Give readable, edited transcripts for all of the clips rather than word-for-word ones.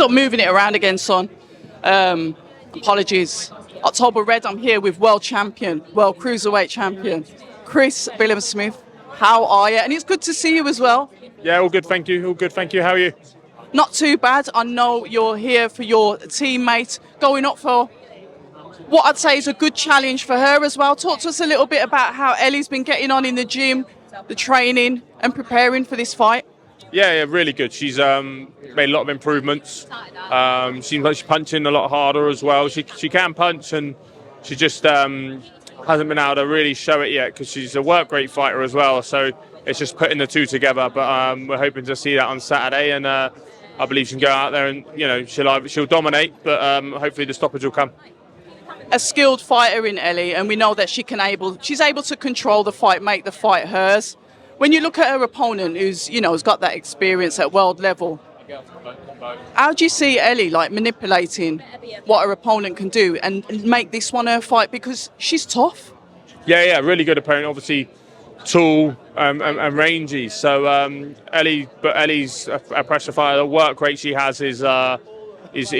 end up moving it around again, son. Apologies. October Red, I'm here with world cruiserweight champion, Chris Billam Smith. How are you? And it's good to see you as well. Yeah, all good, thank you. All good, thank you. How are you? Not too bad. I know you're here for your teammate, going up for what I'd say is a good challenge for her as well. Talk to us a little bit about how Ellie's been getting on in the gym, the training and preparing for this fight. Yeah, really good. She's made a lot of improvements. Seems like she's punching a lot harder as well. She can punch, and she just hasn't been able to really show it yet because she's a work rate fighter as well. So it's just putting the two together. But we're hoping to see that on Saturday, and I believe she can go out there and she'll dominate. But hopefully the stoppage will come. A skilled fighter in Ellie, and we know that she's able to control the fight, make the fight hers. When you look at her opponent, who's has got that experience at world level, how do you see Ellie manipulating what her opponent can do and make this one her fight, because she's tough? Yeah, really good opponent. Obviously, tall and rangy. So Ellie's a pressure fighter. The work rate she has is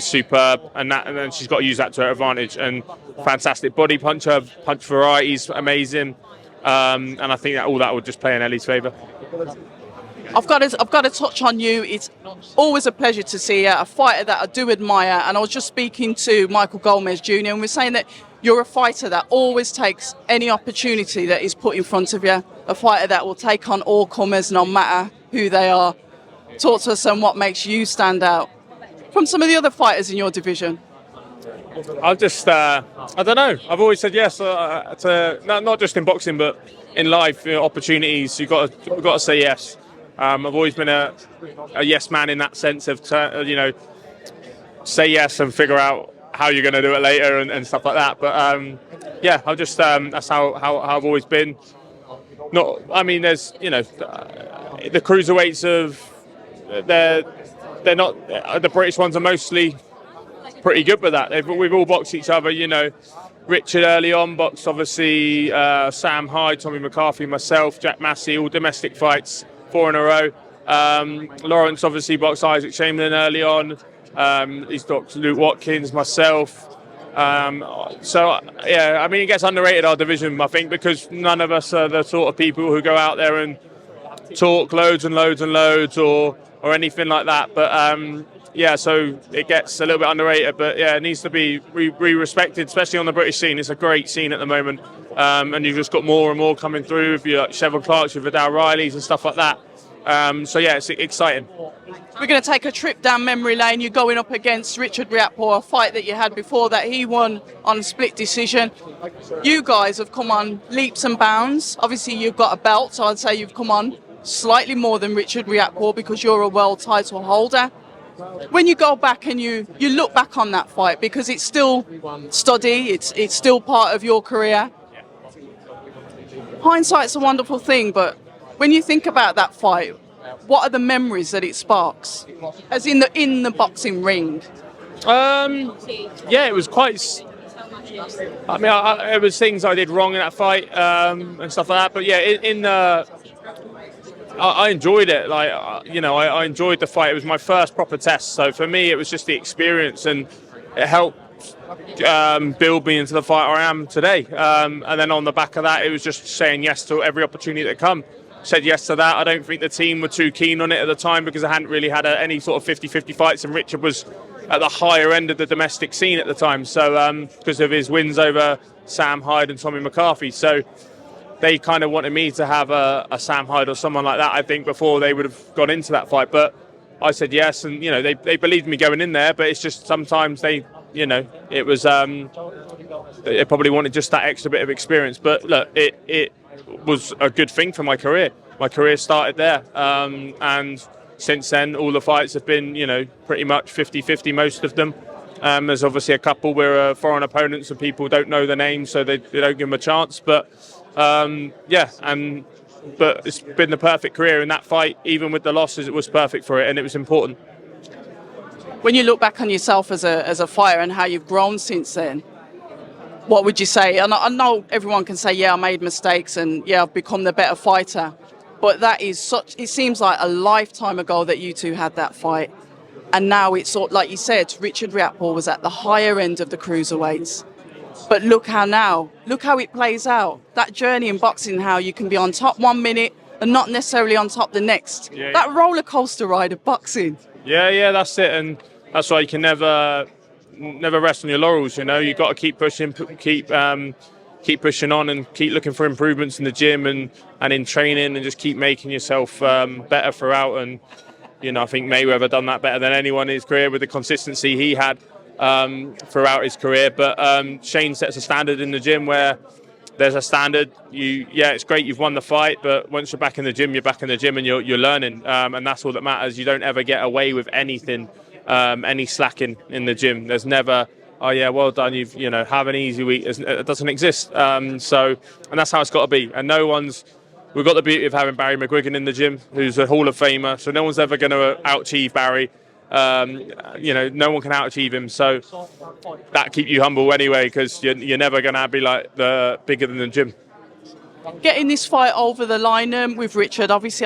superb, and then she's got to use that to her advantage. And fantastic body punch. Her punch variety is amazing. And I think that all that would just play in Ellie's favour. I've got to touch on you. It's always a pleasure to see you, a fighter that I do admire. And I was just speaking to Michael Gomez Jr. and we're saying that you're a fighter that always takes any opportunity that is put in front of you, a fighter that will take on all comers no matter who they are. Talk to us on what makes you stand out from some of the other fighters in your division. I don't know. I've always said yes to not just in boxing, but in life, opportunities. You've got to say yes. I've always been a yes man in that sense of say yes and figure out how you're going to do it later and stuff like that. But I've just that's how I've always been. There's the cruiserweights they're not the British ones are mostly pretty good with that. We've all boxed each other, Richard early on boxed, obviously, Sam Hyde, Tommy McCarthy, myself, Jack Massey, all domestic fights, 4 in a row. Lawrence obviously boxed Isaac Chamberlain early on. He's boxed Luke Watkins, myself. It gets underrated, our division, I think, because none of us are the sort of people who go out there and talk loads and loads and loads or anything like that. But so it gets a little bit underrated, but it needs to be respected, especially on the British scene. It's a great scene at the moment, and you've just got more and more coming through with your Chevron Clarks, with Vidal Rileys and stuff like that. It's exciting. We're going to take a trip down memory lane. You're going up against Richard Riakporhe, a fight that you had before that he won on split decision. You guys have come on leaps and bounds. Obviously, you've got a belt, so I'd say you've come on slightly more than Richard Riakporhe because you're a world title holder. When you go back and you look back on that fight, because it's still study, it's still part of your career. Hindsight's a wonderful thing, but when you think about that fight, what are the memories that it sparks, as in the boxing ring? It was quite. It was things I did wrong in that fight and stuff like that. But I enjoyed it. I enjoyed the fight. It was my first proper test, so for me, it was just the experience, and it helped build me into the fighter I am today. And then on the back of that, it was just saying yes to every opportunity that come. Said yes to that. I don't think the team were too keen on it at the time because I hadn't really had any sort of 50-50 fights, and Richard was at the higher end of the domestic scene at the time. So because of his wins over Sam Hyde and Tommy McCarthy, so they kind of wanted me to have a Sam Hyde or someone like that, I think, before they would have gone into that fight. But I said yes, and they believed me going in there. But it's just sometimes it was they probably wanted just that extra bit of experience. But look, it was a good thing for my career. My career started there, and since then all the fights have been pretty much 50-50, most of them. There's obviously a couple where foreign opponents and people don't know the names, so they don't give them a chance. But but it's been the perfect career in that fight. Even with the losses, it was perfect for it, and it was important. When you look back on yourself as a fighter and how you've grown since then, what would you say? And I know everyone can say, yeah, I made mistakes and yeah, I've become the better fighter. But that is it seems like a lifetime ago that you two had that fight. And now it's sort like you said, Richard Riakporhe was at the higher end of the cruiserweights. But look how it plays out. That journey in boxing, how you can be on top 1 minute and not necessarily on top the next. Yeah. That roller coaster ride of boxing. Yeah, that's it, and that's why you can never rest on your laurels. You know, you've got to keep pushing, keep pushing on, and keep looking for improvements in the gym and in training, and just keep making yourself better throughout. And you know, I think Mayweather done that better than anyone in his career with the consistency he had throughout his career. But Shane sets a standard in the gym where there's a standard. It's great you've won the fight, but once you're back in the gym, you're back in the gym and you're learning, and that's all that matters. You don't ever get away with anything, any slacking in the gym. There's never, oh yeah, well done, have an easy week. It doesn't exist. And that's how it's got to be. And we've got the beauty of having Barry McGuigan in the gym, who's a Hall of Famer, so no one's ever going to out-achieve Barry. No one can out-achieve him, so that keep you humble anyway, because you're never going to be like the bigger than the gym. Getting this fight over the line with Richard, obviously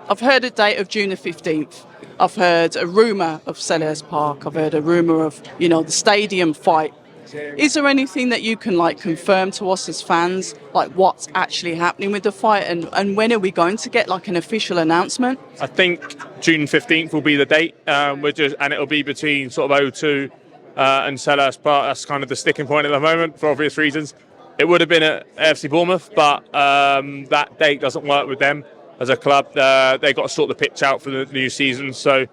I've heard a date of June the 15th. I've heard a rumour of Selhurst Park. I've heard a rumour of, the stadium fight. Is there anything that you can confirm to us as fans, what's actually happening with the fight, and when are we going to get an official announcement? I think June 15th will be the date, and it'll be between sort of O2 and Selhurst Park. That's kind of the sticking point at the moment for obvious reasons. It would have been at AFC Bournemouth, but that date doesn't work with them as a club. They've got to sort the pitch out for the new season, so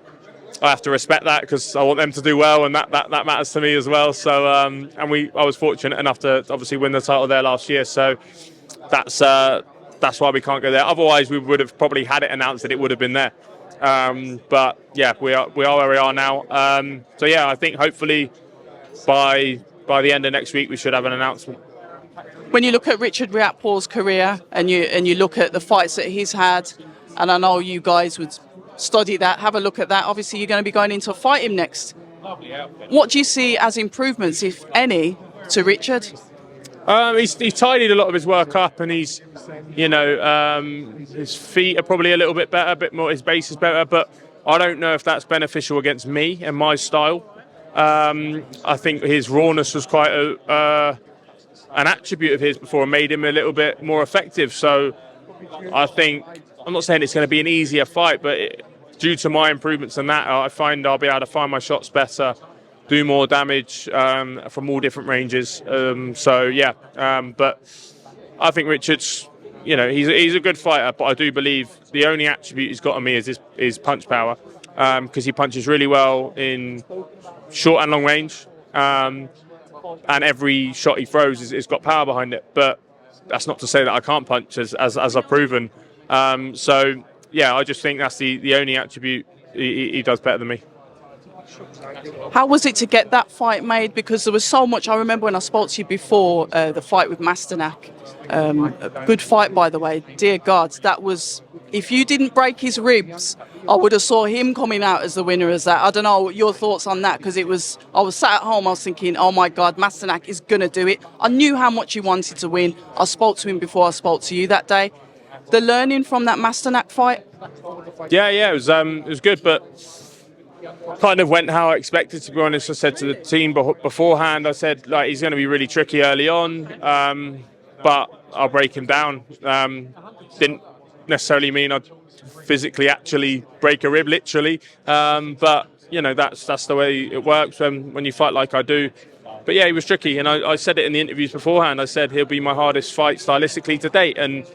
I have to respect that because I want them to do well, and that matters to me as well. So, I was fortunate enough to obviously win the title there last year. So that's why we can't go there. Otherwise, we would have probably had it announced that it would have been there. But yeah, we are where we are now. I think hopefully by the end of next week we should have an announcement. When you look at Richard Riakporhe's career and you look at the fights that he's had, and I know you guys would study that, have a look at that. Obviously, you're going to be going in to fight him next. What do you see as improvements, if any, to Richard? He's tidied a lot of his work up, and he's, his feet are probably a little bit better, a bit more. His base is better, but I don't know if that's beneficial against me and my style. I think his rawness was quite an attribute of his before, and made him a little bit more effective. So I think, I'm not saying it's going to be an easier fight, but due to my improvements in that, I find I'll be able to find my shots better, do more damage from all different ranges. But I think Richard's, he's a good fighter, but I do believe the only attribute he's got on me is his punch power, because he punches really well in short and long range, and every shot he throws has got power behind it. But that's not to say that I can't punch, as I've proven. I just think that's the only attribute he does better than me. How was it to get that fight made? Because there was so much. I remember when I spoke to you before the fight with Masternak. A good fight, by the way. Dear God, that was. If you didn't break his ribs, I would have saw him coming out as the winner as that. I don't know your thoughts on that, because I was sat at home, I was thinking, oh my God, Masternak is going to do it. I knew how much he wanted to win. I spoke to him before I spoke to you that day. The learning from that Masternak fight? Yeah, it was good, but kind of went how I expected, to be honest. I said to the team beforehand, I said, he's going to be really tricky early on, but I'll break him down. Didn't necessarily mean I'd physically actually break a rib, literally, but that's the way it works when you fight like I do. But yeah, he was tricky, and I said it in the interviews beforehand. I said he'll be my hardest fight stylistically to date, and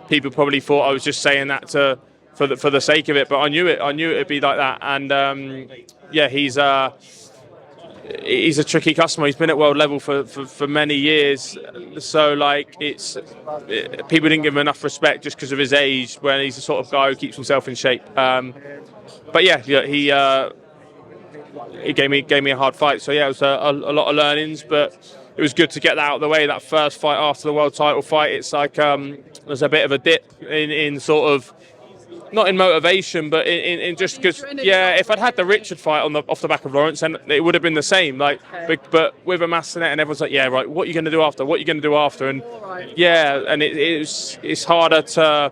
people probably thought I was just saying that for the sake of it, but I knew it'd be like that. And he's a tricky customer. He's been at world level for many years, so people didn't give him enough respect just because of his age, when he's the sort of guy who keeps himself in shape. He gave me a hard fight. So yeah, it was a lot of learnings, but it was good to get that out of the way. That first fight after the world title fight, it's like there's a bit of a dip in sort of, not in motivation, but in just because, if I'd had the Richard fight off the back of Lawrence, then it would have been the same. But with a Masternet, and everyone's like, yeah, right, what are you going to do after? What are you going to do after? And and it's harder to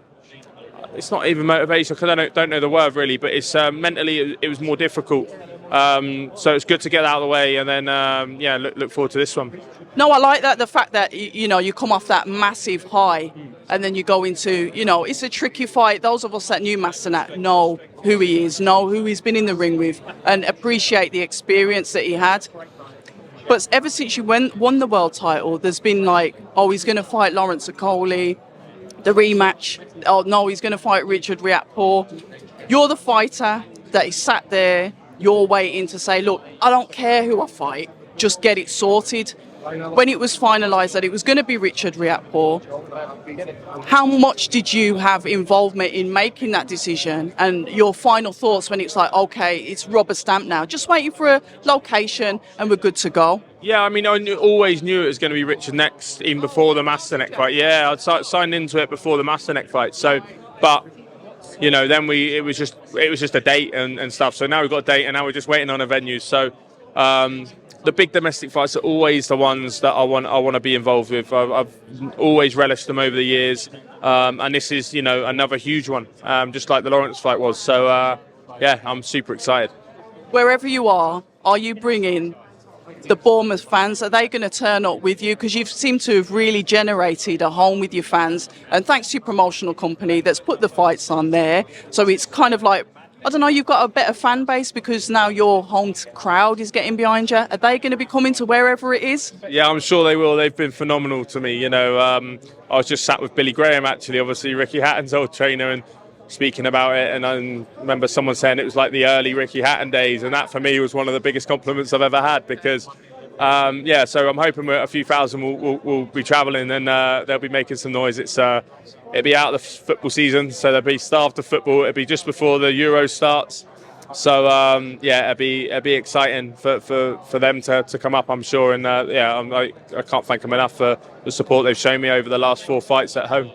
it's not even motivation because I don't know the word really, but it's mentally it was more difficult. So it's good to get out of the way, and then look forward to this one. No, I like that. The fact that you come off that massive high, and then you go into it's a tricky fight. Those of us that knew Masternak know who he is, know who he's been in the ring with, and appreciate the experience that he had. But ever since you won the world title, there's been like, oh, he's going to fight Lawrence Okoli, the rematch. Oh no, he's going to fight Richard Riakporhe. You're the fighter that is sat there. You're waiting to say, look, I don't care who I fight, just get it sorted. When it was finalised that it was going to be Richard Riakporhe, how much did you have involvement in making that decision, and your final thoughts when it's like, okay, it's rubber stamp now, just waiting for a location and we're good to go? Yeah, I mean, always knew it was going to be Richard next, even before the Masternak fight. Yeah, I'd signed into it before the Masternak fight. So, but then it was just a date and stuff. So now we've got a date, and now we're just waiting on a venue. So the big domestic fights are always the ones that I want to be involved with. I've always relished them over the years, and this is another huge one, just like the Lawrence fight was. So I'm super excited. Wherever you are you bringing the Bournemouth fans? Are they going to turn up with you? Because you seem to have really generated a home with your fans, and thanks to your promotional company that's put the fights on there. So it's kind of like, I don't know, you've got a better fan base because now your home crowd is getting behind you. Are they going to be coming to wherever it is? Yeah, I'm sure they will. They've been phenomenal to me. I was just sat with Billy Graham, actually, obviously Ricky Hatton's old trainer, and speaking about it, and I remember someone saying it was like the early Ricky Hatton days, and that for me was one of the biggest compliments I've ever had, because so I'm hoping a few thousand will be travelling, and they'll be making some noise. It'll be out of the football season, so they'll be starved of football. It'll be just before the Euro starts, so it'll be exciting for them to come up, I'm sure, and I can't thank them enough for the support they've shown me over the last 4 fights at home.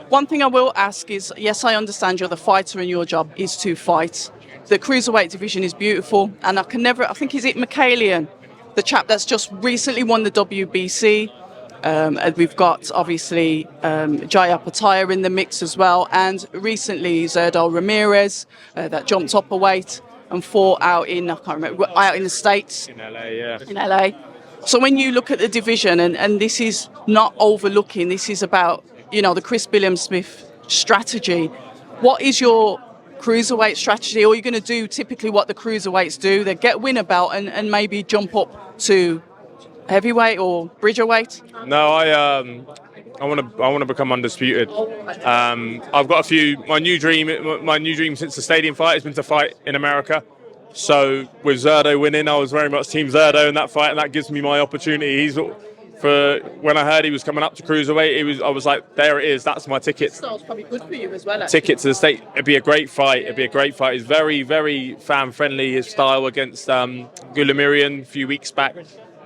One thing I will ask is, yes, I understand you're the fighter and your job is to fight. The Cruiserweight division is beautiful, and I think, is it Michaelian, the chap that's just recently won the WBC, and we've got, obviously, Jaya Pataya in the mix as well, and recently Zerdo Ramirez, that jumped up a weight and fought out in the States. In LA, yeah. In LA. So when you look at the division, and this is not overlooking, this is about the Chris Billam Smith strategy. What is your cruiserweight strategy? Or are you going to do typically what the cruiserweights do? They win a belt and maybe jump up to heavyweight or bridgerweight? No, I want to become undisputed. I've got a few. My new dream since the stadium fight has been to fight in America. So with Zerdo winning, I was very much Team Zerdo in that fight, and that gives me my opportunity. When I heard he was coming up to cruiserweight, I was like, there it is. That's my ticket. Style's probably good for you as well. Actually. Ticket to the state. It'd be a great fight. He's very, very fan friendly. His style against Gulamirian a few weeks back,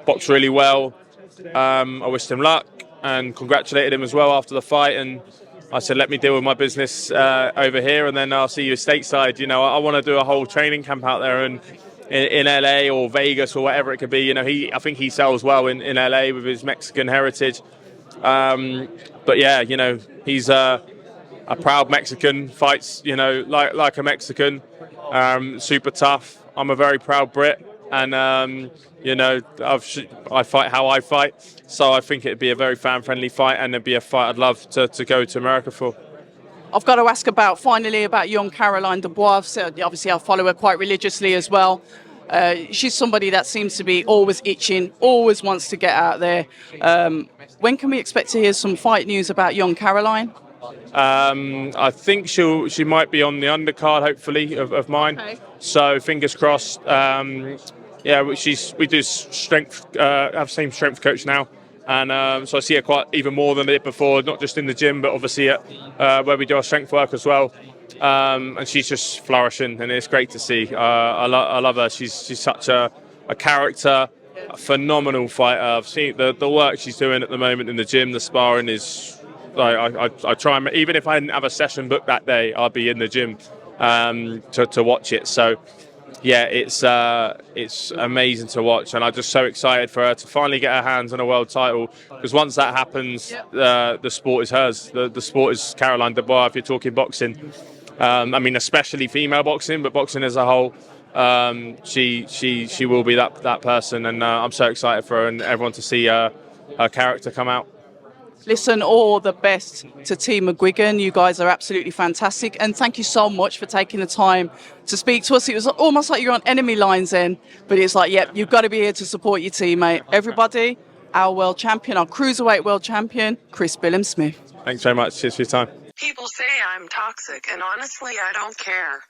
boxed really well. I wished him luck and congratulated him as well after the fight. And I said, let me deal with my business over here, and then I'll see you stateside. I want to do a whole training camp out there and in LA or Vegas or whatever it could be. I think he sells well in LA with his Mexican heritage. But yeah, he's a proud Mexican, fights, like a Mexican, super tough. I'm a very proud Brit, and I fight how I fight. So I think it'd be a very fan-friendly fight, and it'd be a fight I'd love to go to America for. I've got to ask finally about young Caroline Dubois. So obviously, I follow her quite religiously as well. She's somebody that seems to be always itching, always wants to get out there. When can we expect to hear some fight news about young Caroline? I think she might be on the undercard, hopefully, of mine. Okay. So fingers crossed. We do strength. Have the same strength coach now. And so I see her quite even more than I did before, not just in the gym, but obviously at where we do our strength work as well. And she's just flourishing, and it's great to see. I love her. She's such a character, a phenomenal fighter. I've seen the work she's doing at the moment in the gym. The sparring is, I try and, even if I didn't have a session booked that day, I'd be in the gym to watch it. So yeah, it's amazing to watch, and I'm just so excited for her to finally get her hands on a world title. Because once that happens, the sport is hers. The sport is Caroline Dubois. If you're talking boxing, I mean, especially female boxing, but boxing as a whole, she will be that person, and I'm so excited for her and everyone to see her character come out. Listen, all the best to Team McGuigan. You guys are absolutely fantastic. And thank you so much for taking the time to speak to us. It was almost like you're on enemy lines then, but it's like, yep, you've got to be here to support your teammate. Everybody, our world champion, our Cruiserweight world champion, Chris Billam Smith. Thanks very much. Cheers for your time. People say I'm toxic, and honestly, I don't care.